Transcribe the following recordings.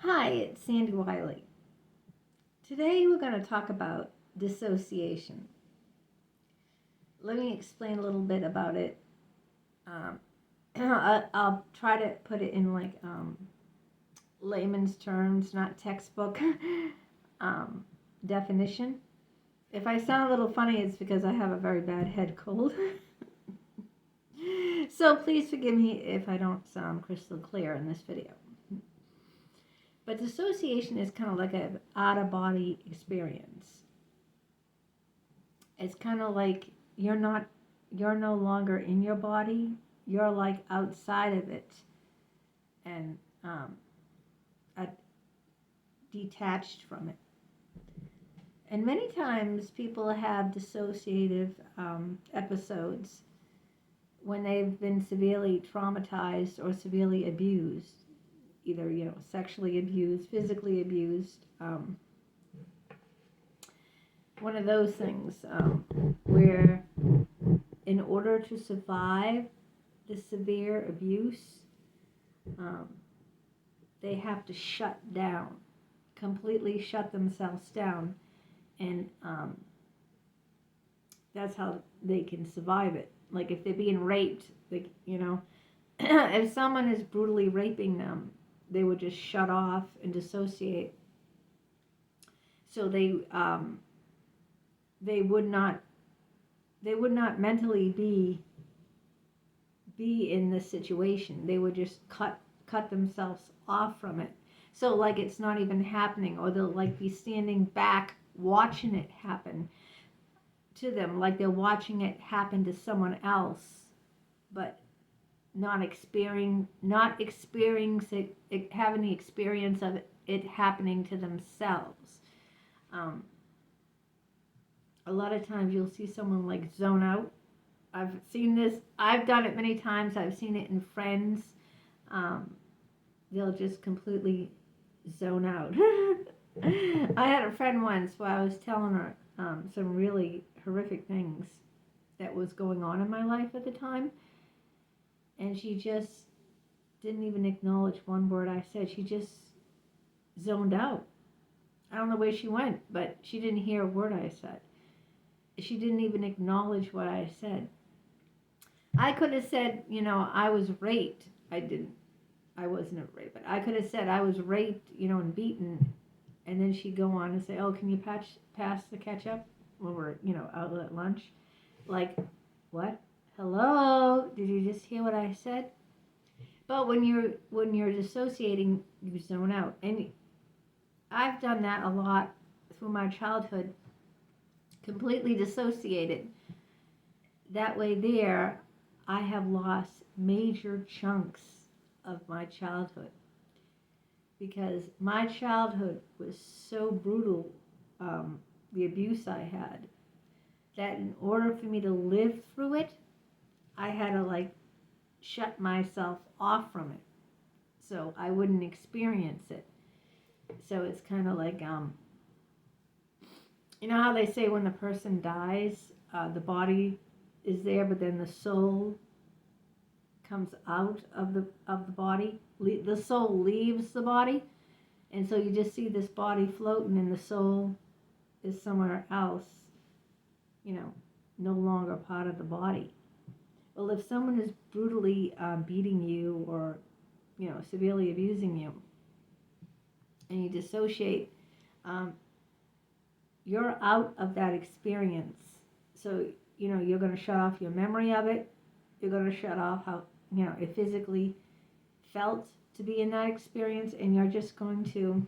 Hi, it's Sandy Wiley. Today we're going to talk about dissociation. Let me explain a little bit about it. Um, I'll try to put it in layman's terms, not textbook um, definition. If I sound a little funny, it's because I have a very bad head cold. So please forgive me if I don't sound crystal clear in this video. But dissociation is kind of like an out-of-body experience. It's kind of like you're no longer in your body. You're like outside of it, and uh, detached from it. And many times people have dissociative episodes when they've been severely traumatized or severely abused, either sexually abused, physically abused. One of those things where in order to survive the severe abuse, they have to shut down, completely shut themselves down, and that's how they can survive it. Like if they're being raped, if someone is brutally raping them, they would just shut off and dissociate. So they would not mentally be in this situation. They would just cut themselves off from it. So like it's not even happening, or they'll like be standing back watching it happen to them, like they're watching it happen to someone else, but not experiencing having the experience of it happening to themselves. A lot of times you'll see someone like zone out. I've seen this. I've done it many times. I've seen it in friends. They'll just completely zone out. I had a friend once where I was telling her some really horrific things that was going on in my life at the time, and she just didn't even acknowledge one word I said. She just zoned out. I don't know where she went, but she didn't hear a word I said. She didn't even acknowledge what I said. I could have said, I was raped. I didn't. I wasn't raped, but I could have said I was raped, and beaten, and then she'd go on and say, "Oh, can you pass the ketchup when we're, out at lunch?" Like, what? Hello? Did you just hear what I said? But when you're dissociating, you zone out, and I've done that a lot through my childhood. Completely dissociated. That way, I have lost major chunks of my childhood, because my childhood was so brutal, the abuse I had, that in order for me to live through it, I had to shut myself off from it so I wouldn't experience it. So it's kind of like you know how they say when the person dies, the body is there, but then the soul comes out of the body. The soul leaves the body, and so you just see this body floating, and the soul is somewhere else. No longer part of the body. Well, if someone is brutally beating you or severely abusing you, and you dissociate, you're out of that experience. So you're going to shut off your memory of it. You're going to shut off how it physically felt to be in that experience, and you're just going to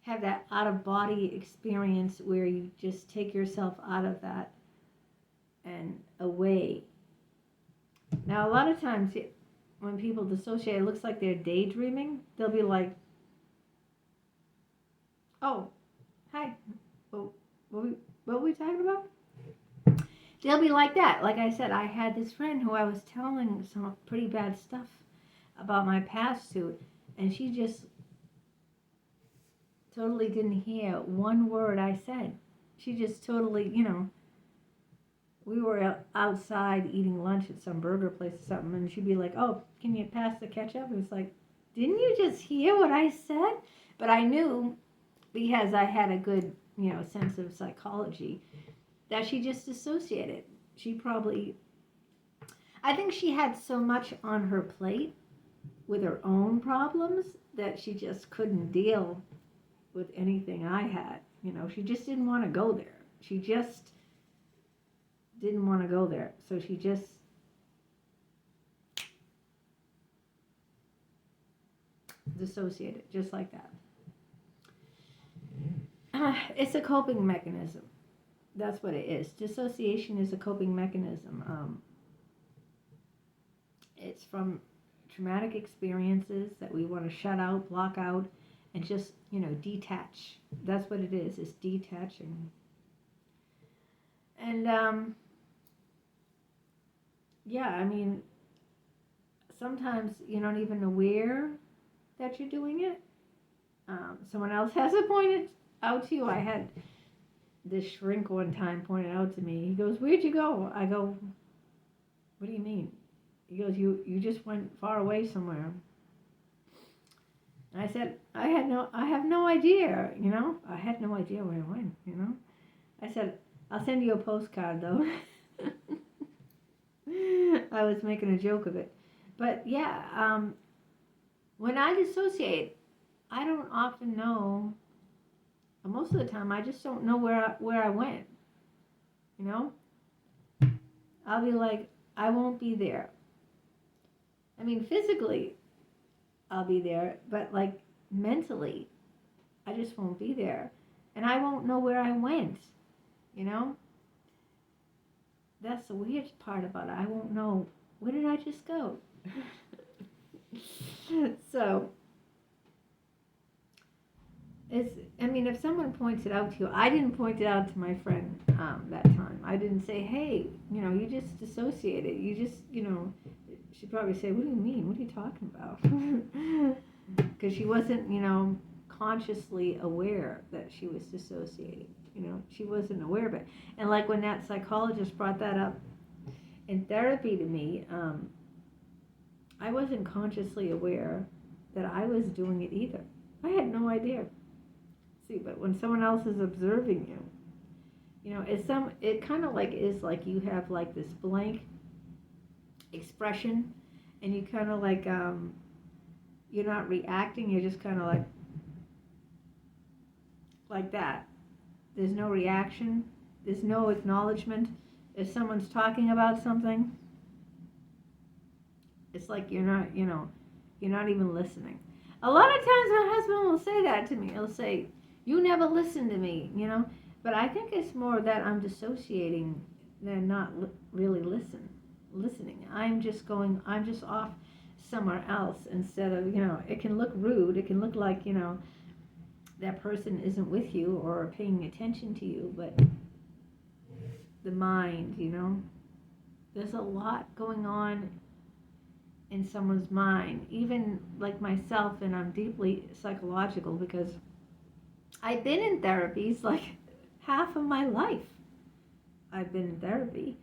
have that out-of-body experience where you just take yourself out of that and away. Now, a lot of times when people dissociate, it looks like they're daydreaming. They'll be like, "Oh, hi, what were we talking about?" They'll be like that. Like I said, I had this friend who I was telling some pretty bad stuff about my past to, and she just totally didn't hear one word I said. She just totally, we were outside eating lunch at some burger place or something, and she'd be like, "Oh, can you pass the ketchup?" It was like, Didn't you just hear what I said? But I knew, because I had a good, sense of psychology, that she just dissociated. She probably, I think she had so much on her plate with her own problems that she just couldn't deal with anything I had. She just didn't want to go there. She just didn't want to go there. So she just dissociated, just like that. It's a coping mechanism. That's what it is. Dissociation is a coping mechanism. It's from traumatic experiences that we want to shut out, block out, and just, detach. That's what it is. It's detaching. And, yeah, I mean, sometimes you're not even aware that you're doing it. Someone else has it pointed out to you. I had this shrink one time pointed out to me. He goes, "Where'd you go?" I go, "What do you mean?" He goes, you just went far away somewhere. And I said, I have no idea, I had no idea where I went, I said, "I'll send you a postcard though." I was making a joke of it. But yeah, when I dissociate, I don't often know, most of the time I just don't know where I went, I'll be like, I won't be there. I mean, physically, I'll be there, but like mentally, I just won't be there. And I won't know where I went, you know? That's the weird part about it. I won't know, where did I just go? So, if someone points it out to you, I didn't point it out to my friend that time. I didn't say, hey, you just dissociated. You just, she'd probably say, what do you mean? What are you talking about? Because she wasn't, consciously aware that she was dissociating. She wasn't aware of it. And like when that psychologist brought that up in therapy to me, I wasn't consciously aware that I was doing it either. I had no idea. See, but when someone else is observing you, it kind of like is like you have like this blank expression, and you kind of like you're not reacting. You're just kind of like that. There's no reaction. There's no acknowledgement. If someone's talking about something, it's like you're not even listening. A lot of times my husband will say that to me. He'll say, "You never listen to me," But I think it's more that I'm dissociating than not really listening. I'm just off somewhere else instead of, it can look rude. It can look like, that person isn't with you or paying attention to you, but the mind, there's a lot going on in someone's mind, even like myself, and I'm deeply psychological because I've been in therapies like half of my life. I've been in therapy,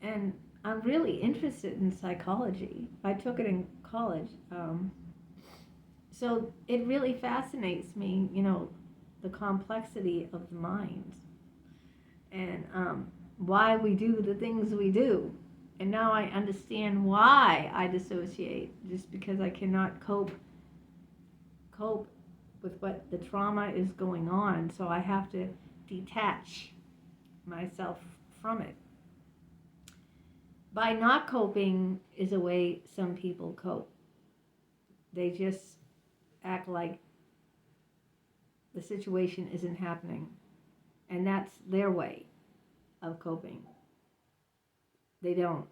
and I'm really interested in psychology. I took it in college, so it really fascinates me, the complexity of the mind, and why we do the things we do. And now I understand why I dissociate, just because I cannot cope with what the trauma is going on, so I have to detach myself from it. By not coping is a way some people cope. They just act like the situation isn't happening, and that's their way of coping. They don't.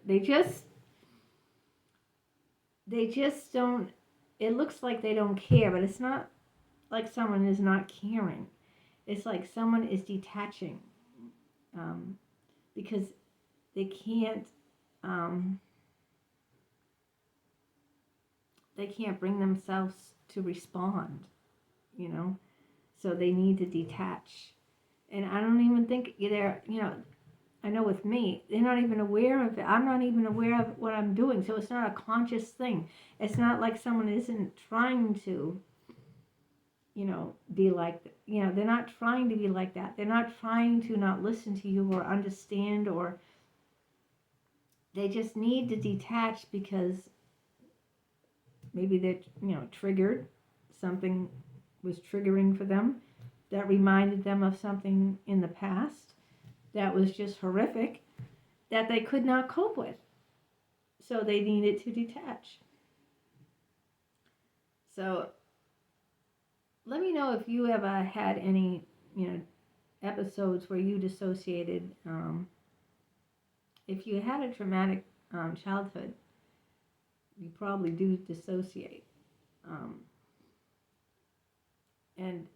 They just don't. It looks like they don't care, but it's not like someone is not caring. It's like someone is detaching, because they can't bring themselves to respond, so they need to detach. And I don't even think they're, I know with me, they're not even aware of it. I'm not even aware of what I'm doing. So it's not a conscious thing. It's not like someone isn't trying to, be like, they're not trying to be like that. They're not trying to not listen to you or understand, or they just need to detach because maybe they're, triggered. Something was triggering for them that reminded them of something in the past that was just horrific that they could not cope with. So they needed to detach. So let me know if you ever had any, episodes where you dissociated. If you had a traumatic childhood, you probably do dissociate. And,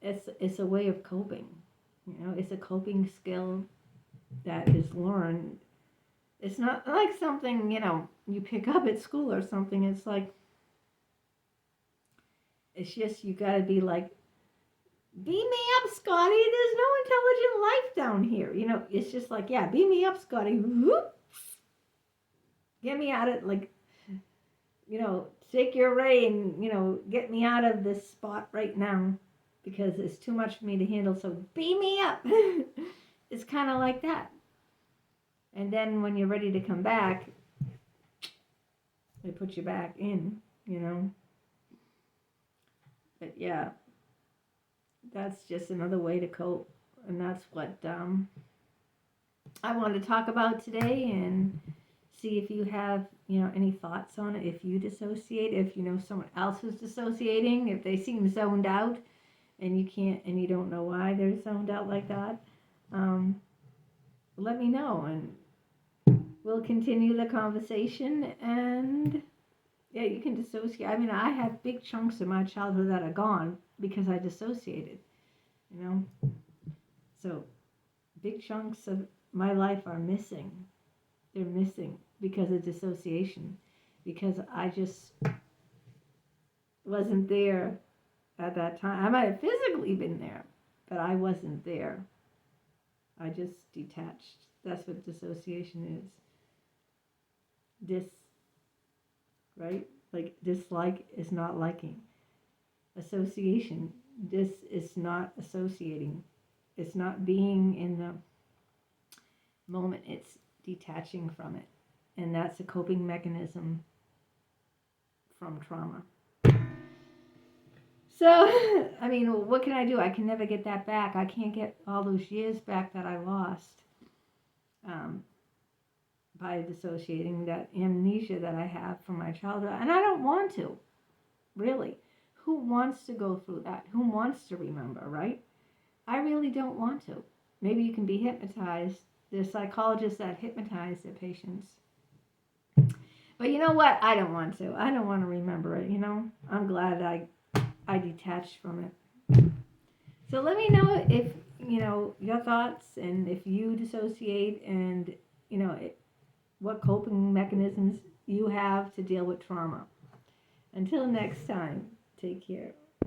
it's a way of coping. It's a coping skill that is learned. It's not like something, you pick up at school or something. It's like, it's just, you gotta be like, beam me up, Scotty. There's no intelligent life down here. It's just like, yeah, beam me up, Scotty. Whoop. Get me out of, like, take your ray and, get me out of this spot right now because it's too much for me to handle. So beam me up. It's kind of like that. And then when you're ready to come back, they put you back in, But yeah, that's just another way to cope. And that's what I wanted to talk about today, and see if you have, any thoughts on it. If you dissociate, if someone else is dissociating, if they seem zoned out and you can't, and you don't know why they're zoned out like that, let me know, and we'll continue the conversation. And yeah, you can dissociate. I mean, I have big chunks of my childhood that are gone because I dissociated, So big chunks of my life are missing. They're missing because of dissociation, because I just wasn't there at that time. I might have physically been there, but I wasn't there. I just detached. That's what dissociation is. Right? Like dislike is not liking. Association, this is not associating. It's not being in the moment. It's detaching from it. And that's a coping mechanism from trauma. So, I mean, what can I do? I can never get that back. I can't get all those years back that I lost by dissociating, that amnesia that I have from my childhood. And I don't want to, really. Who wants to go through that? Who wants to remember, right? I really don't want to. Maybe you can be hypnotized. There's psychologists that hypnotize their patients. But you know what? I don't want to. I don't want to remember it, I'm glad I detached from it. So let me know if, your thoughts, and if you dissociate, and, what coping mechanisms you have to deal with trauma. Until next time, take care.